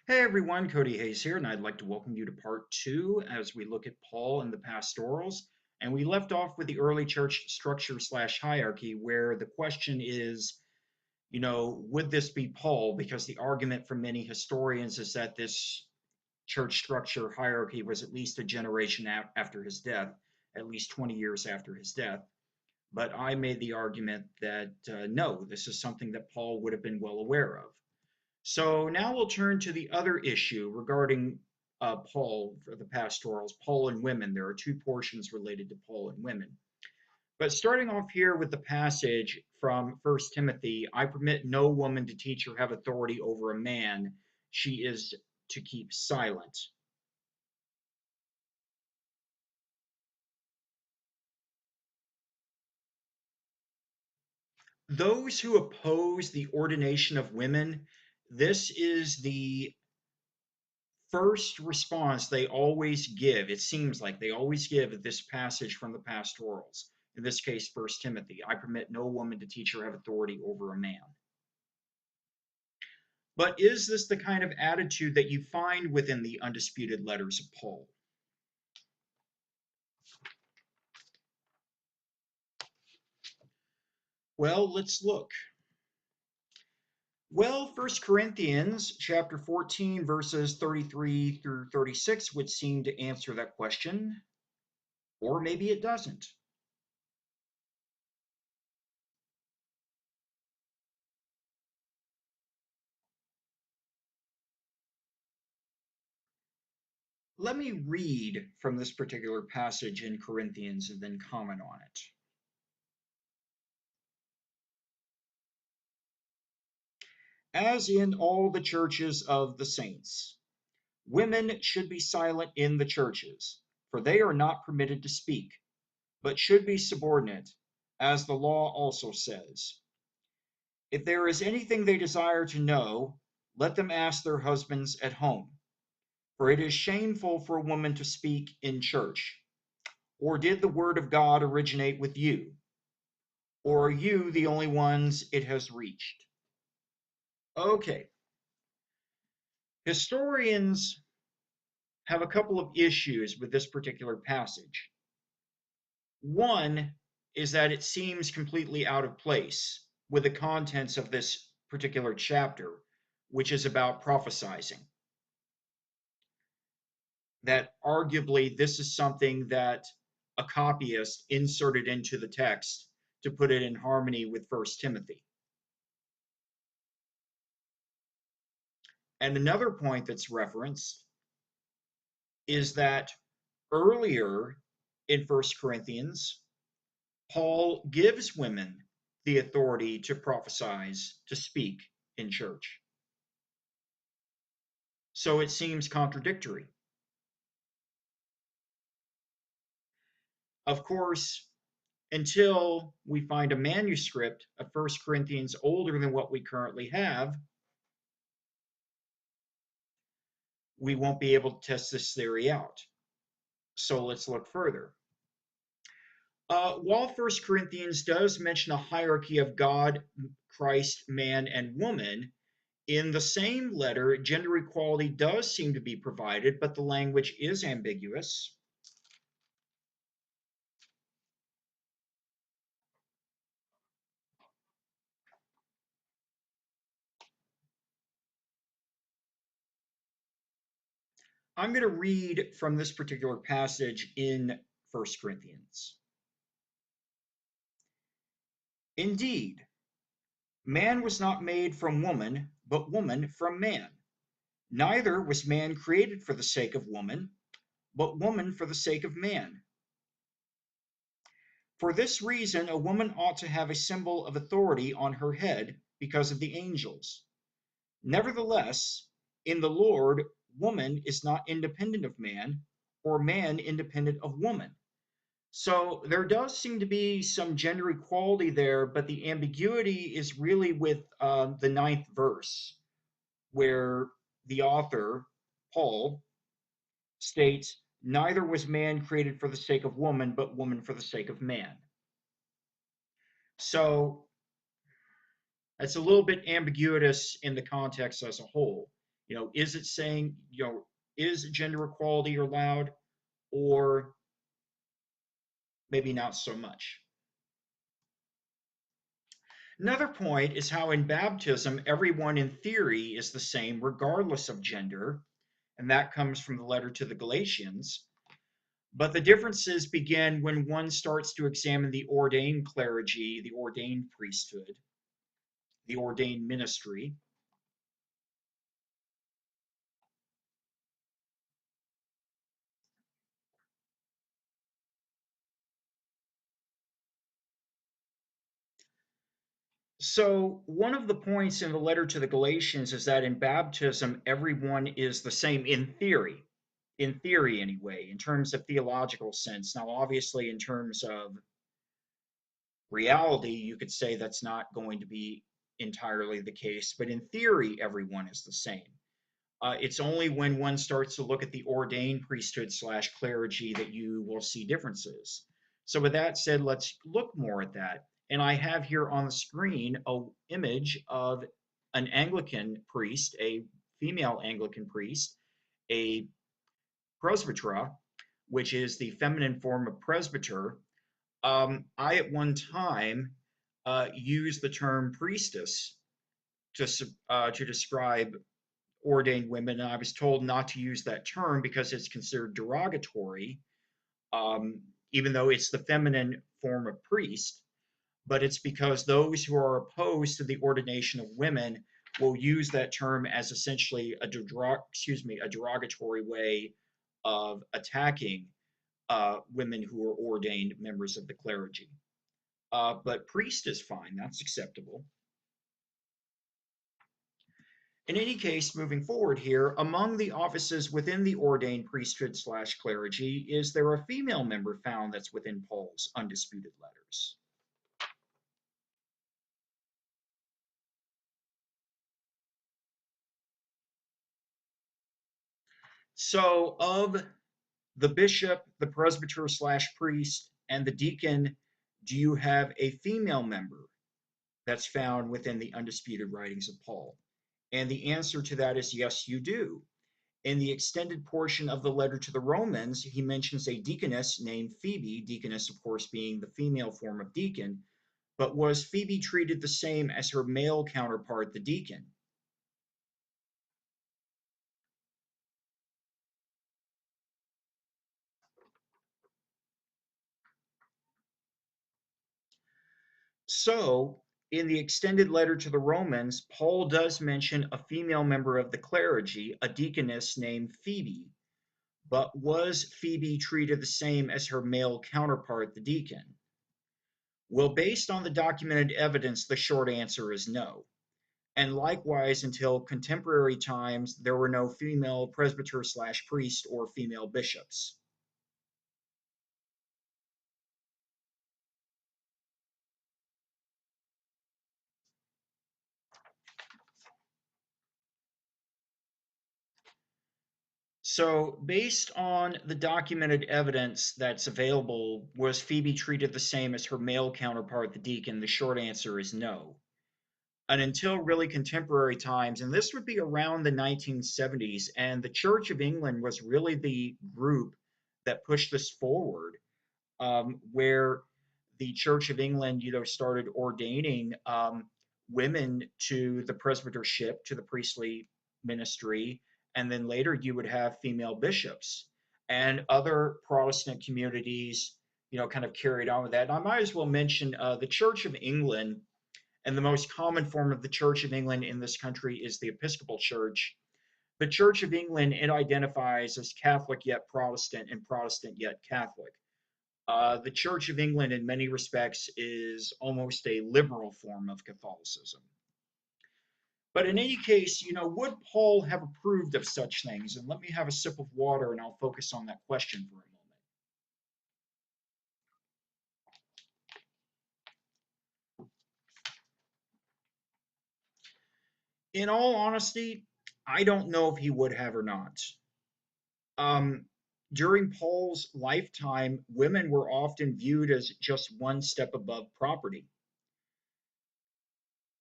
Hey everyone, Cody Hayes here, and I'd like to welcome you to part two as we look at Paul and the Pastorals. And we left off with the early church structure slash hierarchy, where the question is, would this be Paul? Because the argument from many historians is that this church structure hierarchy was at least a generation after his death, at least 20 years after his death. But I made the argument that no, this is something that Paul would have been well aware of. So now we'll turn to the other issue regarding Paul for the pastorals, Paul and women. There are two portions related to Paul and women. But starting off here with the passage from 1 Timothy, I permit no woman to teach or have authority over a man. She is to keep silent. Those who oppose the ordination of women, this is the first response they always give. It seems like they always give this passage from the pastorals. In this case, 1 Timothy, I permit no woman to teach or have authority over a man. But is this the kind of attitude that you find within the undisputed letters of Paul? Well, let's look. Well, 1 Corinthians chapter 14, verses 33 through 36 would seem to answer that question, or maybe it doesn't. Let me read from this particular passage in Corinthians and then comment on it. As in all the churches of the saints, women should be silent in the churches, for they are not permitted to speak, but should be subordinate, as the law also says. If there is anything they desire to know, let them ask their husbands at home, for it is shameful for a woman to speak in church. Or did the word of God originate with you? Or are you the only ones it has reached? Okay. Historians have a couple of issues with this particular passage. One is that it seems completely out of place with the contents of this particular chapter, which is about prophesizing. That arguably this is something that a copyist inserted into the text to put it in harmony with 1 Timothy. And another point that's referenced is that earlier in 1 Corinthians, Paul gives women the authority to prophesize, to speak in church. So it seems contradictory. Of course, until we find a manuscript of 1 Corinthians older than what we currently have, we won't be able to test this theory out. So let's look further. While 1 Corinthians does mention a hierarchy of God, Christ, man, and woman, in the same letter, gender equality does seem to be provided, but the language is ambiguous. I'm going to read from this particular passage in 1 Corinthians. Indeed, man was not made from woman, but woman from man. Neither was man created for the sake of woman, but woman for the sake of man. For this reason, a woman ought to have a symbol of authority on her head because of the angels. Nevertheless, in the Lord, woman is not independent of man, or man independent of woman. So there does seem to be some gender equality there, but the ambiguity is really with the 9th verse, where the author, Paul, states, neither was man created for the sake of woman, but woman for the sake of man. So that's a little bit ambiguous in the context as a whole. Is it saying, is gender equality allowed, or maybe not so much? Another point is how in baptism, everyone in theory is the same regardless of gender, and that comes from the letter to the Galatians. But the differences begin when one starts to examine the ordained clergy, the ordained priesthood, the ordained ministry. So, one of the points in the letter to the Galatians is that in baptism, everyone is the same in theory anyway, in terms of theological sense. Now, obviously, in terms of reality, you could say that's not going to be entirely the case, but in theory, everyone is the same. It's only when one starts to look at the ordained priesthood slash clergy that you will see differences. So, with that said, let's look more at that. And I have here on the screen a image of an Anglican priest, a female Anglican priest, a presbytera, which is the feminine form of presbyter. I at one time used the term priestess to describe ordained women. And I was told not to use that term because it's considered derogatory, um, even though it's the feminine form of priest. But it's because those who are opposed to the ordination of women will use that term as essentially a derogatory way of attacking women who are ordained members of the clergy. But priest is fine, that's acceptable. In any case, moving forward here, among the offices within the ordained priesthood slash clergy, is there a female member found that's within Paul's undisputed letters? So, of the bishop, the presbyter slash priest, and the deacon, do you have a female member that's found within the undisputed writings of Paul? And the answer to that is yes, you do. In the extended portion of the letter to the Romans, he mentions a deaconess named Phoebe, deaconess, of course, being the female form of deacon. But was Phoebe treated the same as her male counterpart, the deacon? So, in the extended letter to the Romans, Paul does mention a female member of the clergy, a deaconess named Phoebe. But was Phoebe treated the same as her male counterpart, the deacon? Well, based on the documented evidence, the short answer is no. And likewise, until contemporary times, there were no female presbyter slash priest or female bishops. So, based on the documented evidence that's available, was Phoebe treated the same as her male counterpart, the deacon? The short answer is no. And until really contemporary times, and this would be around the 1970s, and the Church of England was really the group that pushed this forward, where the Church of England, started ordaining women to the presbytership, to the priestly ministry, and then later you would have female bishops and other Protestant communities, kind of carried on with that. And I might as well mention the Church of England, and the most common form of the Church of England in this country is the Episcopal Church. The Church of England, it identifies as Catholic yet Protestant and Protestant yet Catholic. The Church of England, in many respects, is almost a liberal form of Catholicism. But in any case, would Paul have approved of such things? And let me have a sip of water and I'll focus on that question for a moment. In all honesty, I don't know if he would have or not. Um, During Paul's lifetime, women were often viewed as just one step above property.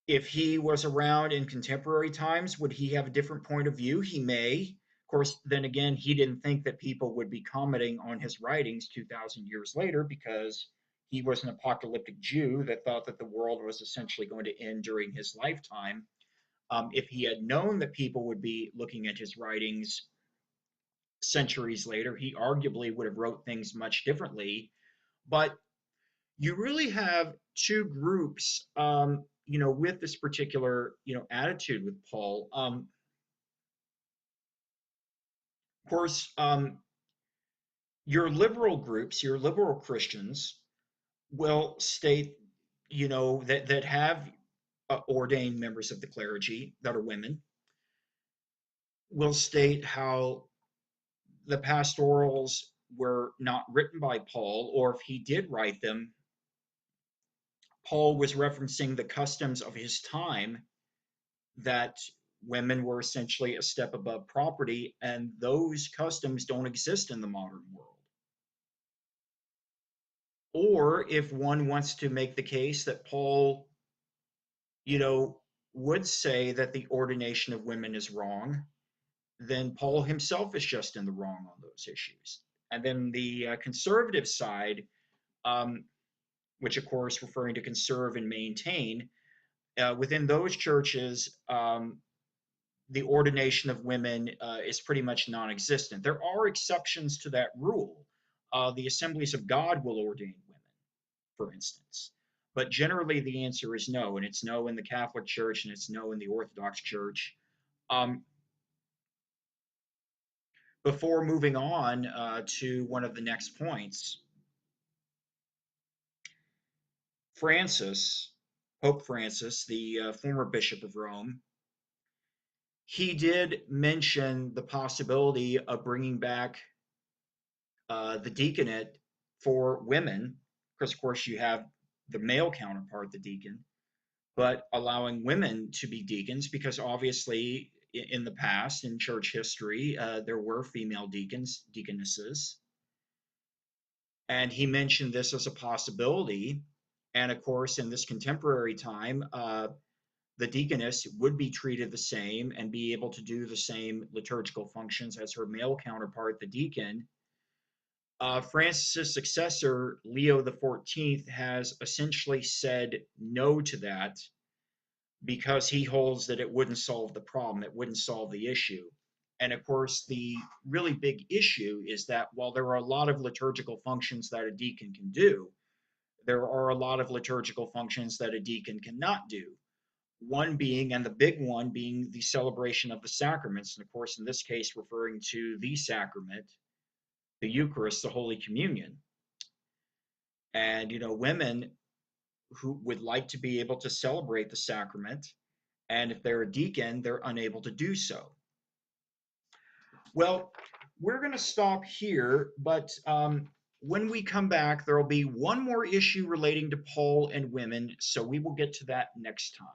If he was around in contemporary times, would he have a different point of view? He may. Of course, then again, he didn't think that people would be commenting on his writings 2,000 years later because he was an apocalyptic Jew that thought that the world was essentially going to end during his lifetime. If he had known that people would be looking at his writings centuries later, he arguably would have wrote things much differently. But you really have two groups, with this particular, attitude with Paul. Of course, your liberal groups, your liberal Christians, will state, that have ordained members of the clergy that are women, will state how the pastorals were not written by Paul, or if he did write them, Paul was referencing the customs of his time that women were essentially a step above property, and those customs don't exist in the modern world. Or if one wants to make the case that Paul, you know, would say that the ordination of women is wrong, then Paul himself is just in the wrong on those issues. And then the conservative side, um, which of course referring to conserve and maintain, within those churches, the ordination of women is pretty much non-existent. There are exceptions to that rule. The Assemblies of God will ordain women, for instance. But generally, the answer is no, and it's no in the Catholic Church and it's no in the Orthodox Church. Um, before moving on to one of the next points, Francis, Pope Francis, the former Bishop of Rome, he did mention the possibility of bringing back the deaconate for women, because of course you have the male counterpart, the deacon, but allowing women to be deacons because obviously in the past, in church history, there were female deacons, deaconesses, and he mentioned this as a possibility. And of course, in this contemporary time, the deaconess would be treated the same and be able to do the same liturgical functions as her male counterpart, the deacon. Francis's successor, Leo the 14th, has essentially said no to that because he holds that it wouldn't solve the problem, it wouldn't solve the issue. And of course, the really big issue is that while there are a lot of liturgical functions that a deacon can do, there are a lot of liturgical functions that a deacon cannot do. One being, and the big one being, the celebration of the sacraments. And of course, in this case, referring to the sacrament, the Eucharist, the Holy Communion. And, women who would like to be able to celebrate the sacrament, and if they're a deacon, they're unable to do so. Well, we're going to stop here, but when we come back, there will be one more issue relating to Paul and women, so we will get to that next time.